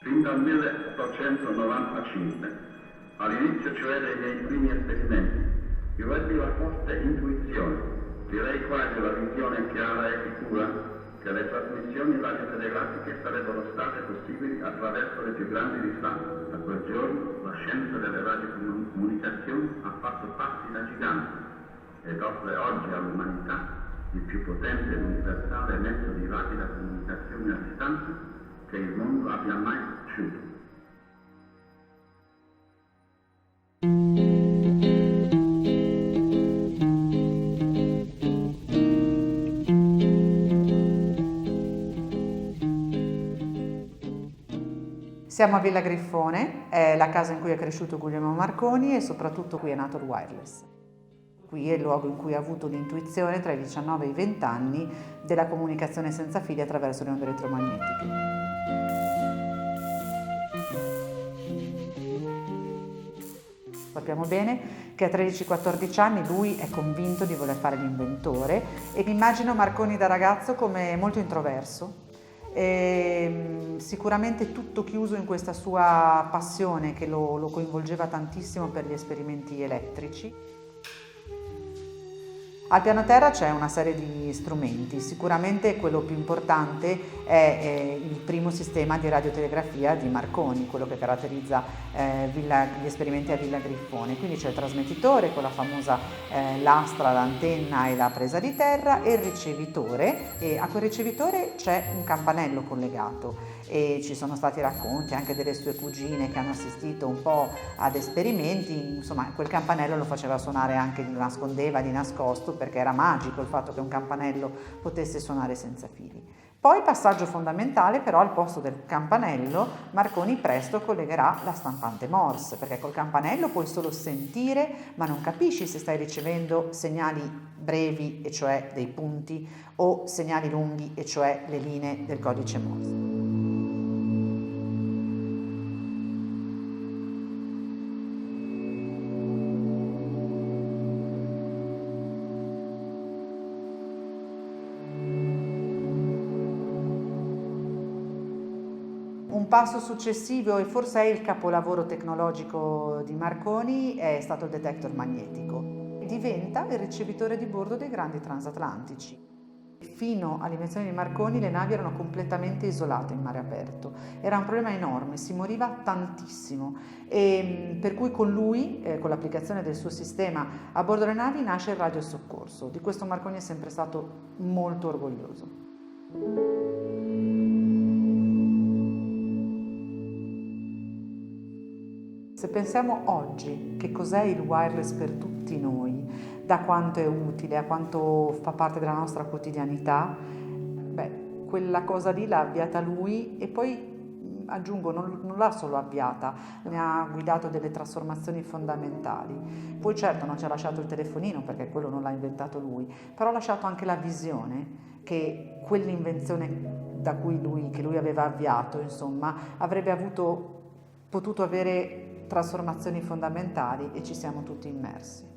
Fin dal 1895, all'inizio cioè dei miei primi esperimenti, io ebbi la forte intuizione, direi quasi la visione chiara e sicura, che le trasmissioni radiotelegrafiche sarebbero state possibili attraverso le più grandi distanze. Da quel giorno la scienza delle radiocomunicazioni ha fatto passi da gigante ed offre oggi all'umanità il più potente ed universale mezzo di rapida comunicazione a distanza che il mondo abbia mai conosciuto. Siamo a Villa Griffone, è la casa in cui è cresciuto Guglielmo Marconi e soprattutto qui è nato il wireless. Qui è il luogo in cui ha avuto l'intuizione tra i 19 e i 20 anni della comunicazione senza fili attraverso le onde elettromagnetiche. Sappiamo bene che a 13-14 anni lui è convinto di voler fare l'inventore e immagino Marconi da ragazzo come molto introverso. E sicuramente tutto chiuso in questa sua passione che lo coinvolgeva tantissimo per gli esperimenti elettrici. Al piano terra c'è una serie di strumenti, sicuramente quello più importante è il primo sistema di radiotelegrafia di Marconi, quello che caratterizza gli esperimenti a Villa Griffone. Quindi c'è il trasmettitore con la famosa lastra, l'antenna e la presa di terra e il ricevitore, e a quel ricevitore c'è un campanello collegato e ci sono stati racconti anche delle sue cugine che hanno assistito un po' ad esperimenti, insomma quel campanello lo faceva suonare anche, lo nascondeva di nascosto perché era magico il fatto che un campanello potesse suonare senza fili. Poi passaggio fondamentale, però al posto del campanello Marconi presto collegherà la stampante Morse, perché col campanello puoi solo sentire ma non capisci se stai ricevendo segnali brevi, e cioè dei punti, o segnali lunghi, e cioè le linee del codice Morse. Un passo successivo, e forse è il capolavoro tecnologico di Marconi, è stato il detector magnetico. Diventa il ricevitore di bordo dei grandi transatlantici. Fino all'invenzione di Marconi le navi erano completamente isolate in mare aperto. Era un problema enorme, si moriva tantissimo. E per cui con lui, con l'applicazione del suo sistema a bordo delle navi, nasce il radiosoccorso. Di questo Marconi è sempre stato molto orgoglioso. Se pensiamo oggi che cos'è il wireless per tutti noi, da quanto è utile, a quanto fa parte della nostra quotidianità, quella cosa lì l'ha avviata lui e poi aggiungo, non l'ha solo avviata, ne ha guidato delle trasformazioni fondamentali. Poi certo non ci ha lasciato il telefonino perché quello non l'ha inventato lui, però ha lasciato anche la visione che quell'invenzione che lui aveva avviato, insomma, avrebbe potuto avere trasformazioni fondamentali, e ci siamo tutti immersi.